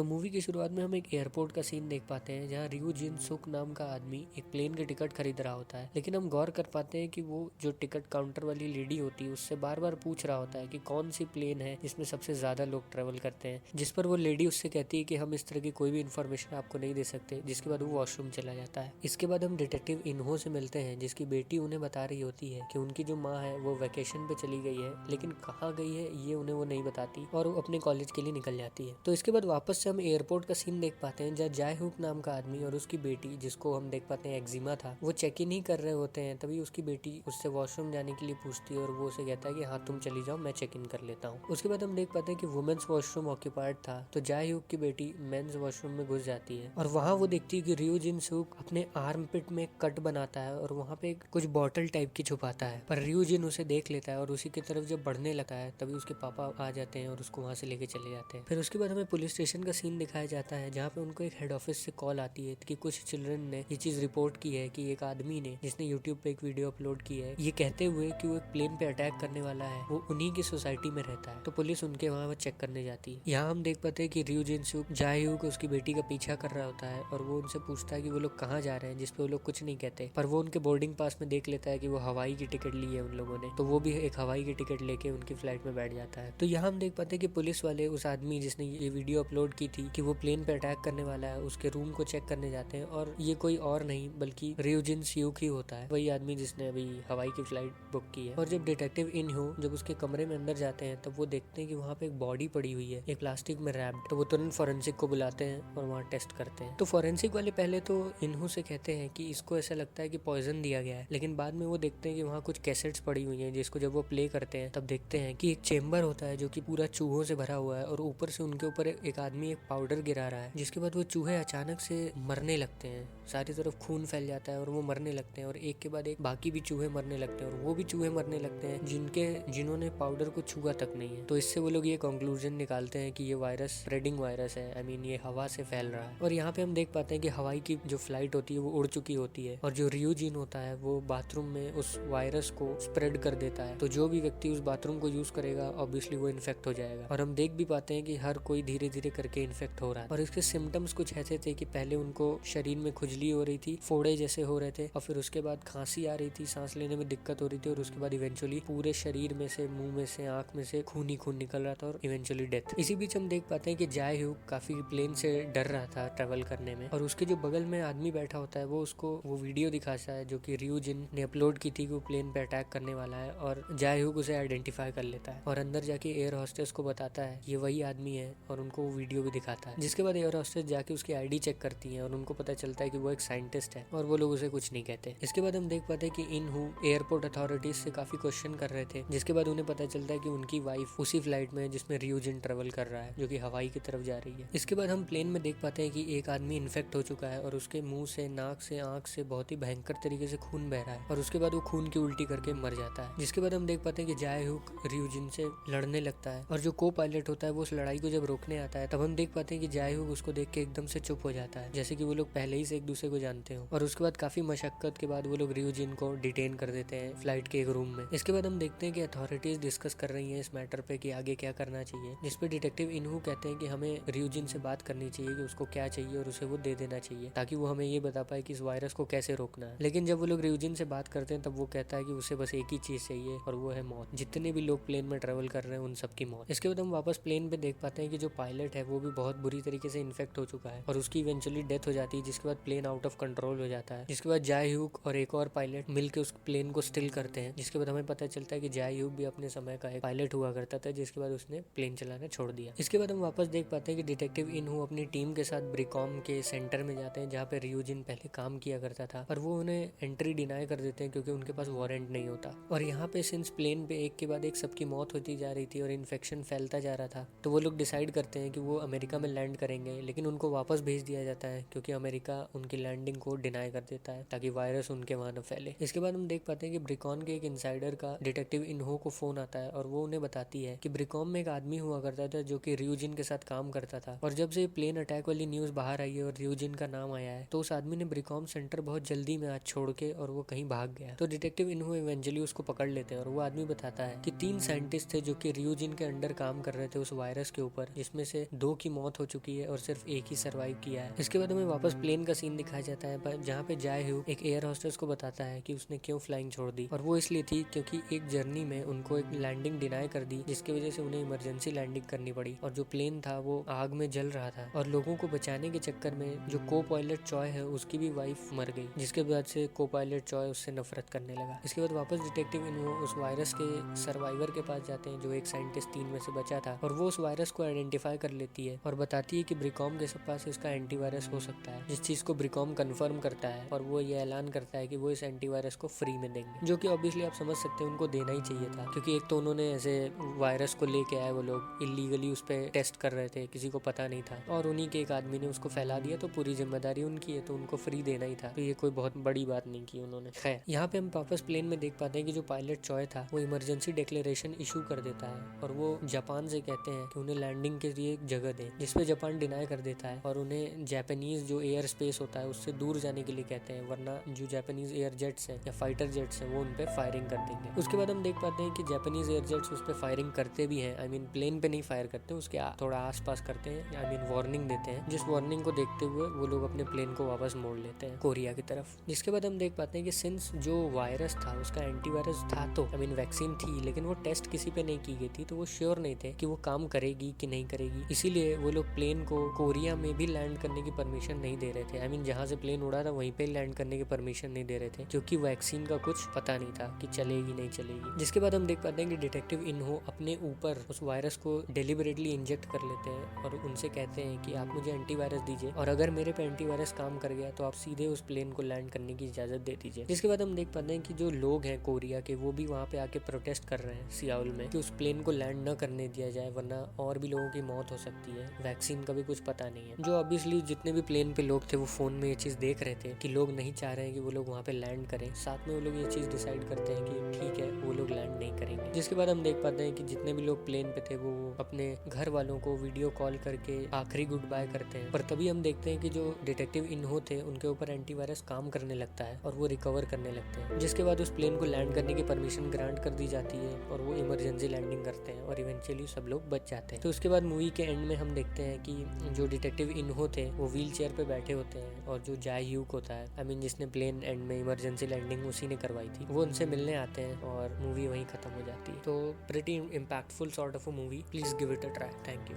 तो मूवी की शुरुआत में हम एक एयरपोर्ट का सीन देख पाते हैं जहाँ रियो जिन सुक नाम का आदमी एक प्लेन की टिकट खरीद रहा होता है, लेकिन हम गौर कर पाते हैं कि वो जो टिकट काउंटर वाली लेडी होती है उससे बार बार पूछ रहा होता है कि कौन सी प्लेन है जिसमें सबसे ज्यादा लोग ट्रेवल करते हैं, जिस पर वो लेडी उससे कहती है कि हम इस तरह की कोई भी इन्फॉर्मेशन आपको नहीं दे सकते। जिसके बाद वो वॉशरूम चला जाता है। इसके बाद हम डिटेक्टिव इन्हो से मिलते हैं जिसकी बेटी उन्हें बता रही होती है कि उनकी जो माँ है वो वेकेशन पे चली गई है, लेकिन कहाँ गई है ये उन्हें वो नहीं बताती और वो अपने कॉलेज के लिए निकल जाती है। तो इसके बाद वापस से हम एयरपोर्ट का सीन देख पाते हैं जहाँ जाय हुक नाम का आदमी और उसकी बेटी, जिसको हम देख पाते हैं एक्जिमा था, वो चेक इन ही कर रहे होते हैं। तभी उसकी बेटी उससे वॉशरूम जाने के लिए पूछती है और वो उसे कहता है कि हाँ तुम चली जाओ, मैं चेक इन कर लेता हूँ। उसके बाद हम देख पाते हैं कि वुमेन्स वॉशरूम ऑक्यूपाइड था, तो जाय हुक की बेटी मेंस वॉशरूम में घुस जाती है और वहाँ वो देखती है कि रियो जिन सुक अपने आर्म पिट में कट बनाता है और वहाँ पे कुछ बॉटल टाइप की छुपाता है। पर रियो जिन उसे देख लेता है और उसी की तरफ जब बढ़ने लगता है तभी उसके पापा आ जाते हैं और उसको वहाँ से लेके चले जाते हैं। फिर उसके बाद हमें पुलिस स्टेशन का सीन दिखाया जाता है जहाँ पे उनको एक हेड ऑफिस से कॉल आती है कि कुछ चिल्ड्रन ने ये चीज रिपोर्ट की है कि एक आदमी ने, जिसने यूट्यूब पे एक वीडियो अपलोड की है ये कहते हुए कि वो एक प्लेन पे अटैक करने वाला है, वो उन्हीं की सोसाइटी में रहता है। तो पुलिस उनके वहाँ चेक करने जाती है। यहाँ हम देख पाते हैं कि रियो जिन सुक जाय हुक उसकी बेटी का पीछा कर रहा होता है और वो उनसे पूछता है कि वो लोग कहाँ जा रहे हैं, जिसपे वो लोग कुछ नहीं कहते। पर वो उनके बोर्डिंग पास में देख लेता है कि वो हवाई की टिकट ली है उन लोगों ने, तो वो भी एक हवाई की टिकट लेके उनकी फ्लाइट में बैठ जाता है। तो यहाँ हम देख पाते हैं कि पुलिस वाले उस आदमी जिसने ये वीडियो अपलोड की थी कि वो प्लेन पे अटैक करने वाला है, उसके रूम को चेक करने जाते हैं और ये कोई और नहीं बल्कि रियो जिन सुक ही होता है, वही आदमी जिसने अभी हवाई की फ्लाइट बुक की है। और जब डिटेक्टिव इन्हो जब उसके कमरे में अंदर जाते हैं तब वो देखते हैं कि वहाँ पे एक बॉडी पड़ी हुई है, एक प्लास्टिक में रैप्ड। तो वो तुरंत फॉरेंसिक को बुलाते हैं और वहाँ टेस्ट करते हैं। तो फॉरेंसिक वाले पहले तो इन्हो से कहते हैं कि इसको ऐसा लगता है कि पॉइजन दिया गया है, लेकिन बाद में वो देखते हैं कि वहाँ कुछ कैसेट्स पड़ी हुई हैं जिसको जब वो प्ले करते हैं तब देखते हैं कि एक चेम्बर होता है जो कि पूरा चूहों से भरा हुआ है और ऊपर से उनके ऊपर एक आदमी एक पाउडर गिरा रहा है, जिसके बाद वो चूहे अचानक से मरने लगते हैं, सारी तरफ खून फैल जाता है और वो मरने लगते हैं और एक के बाद एक बाकी भी चूहे मरने लगते हैं और वो भी चूहे मरने लगते हैं जिन्होंने पाउडर को छुआ तक नहीं है। तो इससे वो लोग ये कंक्लूजन निकालते हैं कि ये वायरस स्प्रेडिंग वायरस है, आई मीन ये हवा से फैल रहा है। और यहाँ पे हम देख पाते हैं कि हवाई की जो फ्लाइट होती है वो उड़ चुकी होती है और जो रियो जिन होता है वो बाथरूम में उस वायरस को स्प्रेड कर देता है। तो जो भी व्यक्ति उस बाथरूम को यूज करेगा ऑब्वियसली वो इन्फेक्ट हो जाएगा और हम देख भी पाते हैं कि हर कोई धीरे धीरे करके इन्फेक्ट हो रहा है। और इसके सिम्टम्स कुछ ऐसे थे कि पहले उनको शरीर में खुजली हो रही थी, फोड़े जैसे हो रहे थे और फिर उसके बाद खांसी आ रही थी, सांस लेने में दिक्कत हो रही थी और उसके बाद इवेंचुअली पूरे शरीर में से, मुंह में से, आंख में से खून ही खून निकल रहा था और इवेंचुअली डेथ। इसी बीच हम देख पाते हैं कि जाय हुक काफी प्लेन से डर रहा था ट्रेवल करने में और उसके जो बगल में आदमी बैठा होता है वो उसको वो वीडियो दिखाता है जो कि रियो जिन ने अपलोड की थी कि वो प्लेन पे अटैक करने वाला है और जाय हुक उसे आइडेंटिफाई कर लेता है और अंदर जाके एयर होस्टेस को बताता है ये वही आदमी है और उनको वो वीडियो भी दिखाता है। जिसके बाद एयर होस्टेस जाके उसकी आईडी चेक करती है और उनको पता चलता है कि वो एक साइंटिस्ट है और वो लोग उसे कुछ नहीं कहते। इसके बाद हम देख पाते हैं कि इन्हू एयरपोर्ट अथॉरिटीज से काफी क्वेश्चन कर रहे थे, जिसके बाद उन्हें पता चलता है कि उनकी वाइफ उसी फ्लाइट में है जिसमें रियो जिन ट्रेवल कर रहा है, जो कि हवाई की तरफ जा रही है। इसके बाद हम प्लेन में देख पाते हैं कि एक आदमी इन्फेक्ट हो चुका है और उसके मुंह से, नाक से, आंख से बहुत ही भयंकर तरीके से खून बह रहा है और उसके बाद वो खून की उल्टी करके मर जाता है। जिसके बाद हम देख पाते हैं कि जाय हुक रियो जिन से लड़ने लगता है और जो को पायलट होता है वो उस लड़ाई को जब रोकने आता है तब हम देख पाते हैं कि जाय हुक उसको देख के एकदम से चुप हो जाता है, जैसे कि वो लोग पहले ही से एक दूसरे को जानते हो। और उसके बाद काफी मशक्कत के बाद वो लोग रियो जिन को डिटेन कर देते हैं फ्लाइट के एक रूम में। इसके बाद हम देखते हैं कि अथॉरिटीज डिस्कस कर रही हैं इस मैटर पे कि आगे क्या करना चाहिए, जिसपे डिटेक्टिव इन्हू कहते हैं कि हमें रियो जिन से बात करनी चाहिए कि उसको क्या चाहिए और उसे वो दे देना चाहिए ताकि वो हमें ये बता पाए कि इस वायरस को कैसे रोकना है। लेकिन जब वो लोग रियो जिन से बात करते हैं तब वो कहता है कि उसे बस एक ही चीज चाहिए और वो है मौत। जितने भी लोग प्लेन में ट्रेवल कर रहे हैं उन सबकी मौत। इसके बाद हम वापस प्लेन पे देख पाते हैं कि जो पायलट है वो भी बहुत बुरी तरीके से इन्फेक्ट हो चुका है और उसकी इवेंचुअली डेथ हो जाती है, जिसके बाद प्लेन आउट ऑफ कंट्रोल हो जाता है। जिसके बाद जाय हुक और एक और पायलट मिलकर उस प्लेन को स्टिल करते हैं, जिसके बाद हमें पता चलता है कि जाय हुक भी अपने समय का एक पायलट हुआ करता था, जिसके बाद उसने प्लेन चलाना छोड़ दिया। इसके बाद हम वापस देख पाते हैं कि डिटेक्टिव इन्हू अपनी टीम के साथ ब्रिकॉम के सेंटर में जाते हैं जहाँ पे रियो जिन पहले काम किया करता था, पर वो उन्हें एंट्री डिनाई कर देते हैं क्योंकि उनके पास वारंट नहीं होता। और यहाँ पे सिंस प्लेन पे एक के बाद एक सबकी मौत होती जा रही थी और इन्फेक्शन फैलता जा रहा था, तो वो लोग डिसाइड करते हैं कि वो अमेरिका में लैंड करेंगे, लेकिन उनको वापस भेज दिया जाता है क्योंकि अमेरिका उनकी लैंडिंग को डिनाई कर देता है ताकि वायरस उनके वहां न फैले। इसके बाद हम देख पाते हैं कि ब्रिकॉन के एक इनसाइडर का डिटेक्टिव इन्हो को फोन आता है और वो उन्हें बताती है कि ब्रिकॉन में एक आदमी हुआ करता था जो कि रियो जिन के साथ काम करता था और जब से प्लेन अटैक वाली न्यूज बाहर आई है और रियो जिन का नाम आया है तो उस आदमी ने ब्रिकॉम सेंटर बहुत जल्दी में आज छोड़ के और वो कहीं भाग गया। तो डिटेक्टिव इन्हो इवेंचुअली उसको पकड़ लेते हैं और वो आदमी बताता है कि 3 साइंटिस्ट थे जो कि रियो जिन के अंडर काम कर रहे थे उस वायरस के ऊपर, जिसमें से 2 की की मौत हो चुकी है और सिर्फ एक ही सर्वाइव किया है। इसके बाद हमें वापस प्लेन का सीन दिखाया जाता है जहाँ पे जाए हु एक एयर होस्टेस को बताता है कि उसने क्यों फ्लाइंग छोड़ दी, और वो इसलिए थी क्योंकि एक जर्नी में उनको एक लैंडिंग डिनाई कर दी, जिसकी वजह से उन्हें इमरजेंसी लैंडिंग करनी पड़ी और जो प्लेन था वो आग में जल रहा था और लोगों को बचाने के चक्कर में जो को पायलट चॉय है उसकी भी वाइफ मर गई, जिसके बाद से को पायलट चॉय उससे नफरत करने लगा। इसके बाद वापस डिटेक्टिव इन्हो उस वायरस के सर्वाइवर के पास जाते हैं जो एक साइंटिस्ट 3 में से बचा था, और वो उस वायरस को आइडेंटिफाई कर लेती है और बताती है कि ब्रिकॉम के पास इसका एंटीवायरस हो सकता है, जिस चीज को ब्रिकॉम कंफर्म करता है और वो ये ऐलान करता है कि वो इस एंटीवायरस को फ्री में देंगे, जो कि ऑब्वियसली आप समझ सकते हैं उनको देना ही चाहिए था, क्योंकि एक तो उन्होंने ऐसे वायरस को लेके आए, वो लोग इलीगली उस पर टेस्ट कर रहे थे, किसी को पता नहीं था, और उन्हीं के एक आदमी ने उसको फैला दिया, तो पूरी जिम्मेदारी उनकी है, तो उनको फ्री देना ही था। तो ये कोई बहुत बड़ी बात नहीं की उन्होंने। खैर, यहाँ पे हम वापस प्लेन में देख पाते हैं कि जो पायलट चॉय था वो इमरजेंसी डिक्लेरेशन इशू कर देता है और वो जापान से कहते हैं कि उन्हें लैंडिंग के लिए एक जगह दें, जिसपे जापान डिनाई कर देता है और उन्हें जापानीज जो एयर स्पेस होता है उससे दूर जाने के लिए कहते हैं, वरना जो जापानीज एयर जेट्स हैं या फाइटर जेट्स हैं वो उन पे फायरिंग कर देंगे। उसके बाद हम देख पाते हैं कि जापानीज एयर जेट्स उस पे फायरिंग करते भी हैं, आई मीन प्लेन पे नहीं फायर करते, उसके थोड़ा आसपास करते हैं, आई मीन वार्निंग देते हैं, जिस वार्निंग को देखते हुए वो लोग अपने प्लेन को वापस मोड़ लेते हैं कोरिया की तरफ। जिसके बाद हम देख पाते हैं कि सिंस जो वायरस था उसका एंटीवायरस था, तो आई मीन वैक्सीन थी, लेकिन वो टेस्ट किसी पे नहीं की गई थी, तो वो श्योर नहीं थे कि वो काम करेगी कि नहीं करेगी, इसीलिए वो लोग प्लेन को कोरिया में भी लैंड करने की परमिशन नहीं दे रहे थे, आई मीन जहाँ से प्लेन उड़ा था वहीं पे लैंड करने की परमिशन नहीं दे रहे थे, क्योंकि वैक्सीन का कुछ पता नहीं था कि चलेगी नहीं चलेगी। जिसके बाद हम देख पाते हैं कि डिटेक्टिव इन्हो अपने ऊपर उस वायरस को डेलिबरेटली इंजेक्ट कर लेते हैं और उनसे कहते हैं कि आप मुझे एंटीवायरस दीजिए, और अगर मेरे पे एंटीवायरस काम कर गया तो आप सीधे उस प्लेन को लैंड करने की इजाजत दे दीजिए। जिसके बाद हम देख पाते हैं कि जो लोग हैं कोरिया के वो भी वहाँ पे आके प्रोटेस्ट कर रहे हैं सियाउल में कि उस प्लेन को लैंड न करने दिया जाए, वरना और भी लोगों की मौत हो सकती है, वैक्सीन का भी कुछ पता नहीं है। जो ऑब्वियसली जितने भी प्लेन पे लोग थे वो फोन में ये चीज देख रहे थे कि लोग नहीं चाह रहे हैं कि वो लोग वहाँ पे लैंड करें, साथ में वो लोग ये चीज डिसाइड करते हैं कि ठीक है वो लोग लैंड नहीं करेंगे। जिसके बाद हम देख पाते हैं कि जितने भी लोग प्लेन पे थे वो अपने घर वालों को वीडियो कॉल करके आखिरी गुड बाय करते हैं, पर तभी हम देखते हैं कि जो डिटेक्टिव इन्हो थे उनके ऊपर एंटीवायरस काम करने लगता है और वो रिकवर करने लगते हैं, जिसके बाद उस प्लेन को लैंड करने की परमिशन ग्रांट कर दी जाती है और वो इमरजेंसी लैंडिंग करते हैं और इवेंचुअली सब लोग बच जाते हैं। तो उसके बाद मूवी के एंड में हम देखते हैं कि जो डिटेक्टिव इन्हो थे वो व्हील चेयर पे बैठे होते हैं और जो जाय ह्यूक होता है, आई मीन जिसने प्लेन एंड में इमरजेंसी लैंडिंग उसी ने करवाई थी, वो उनसे मिलने आते हैं और मूवी वहीं खत्म हो जाती है। तो pretty impactful sort of a movie, please give it a try. Thank you.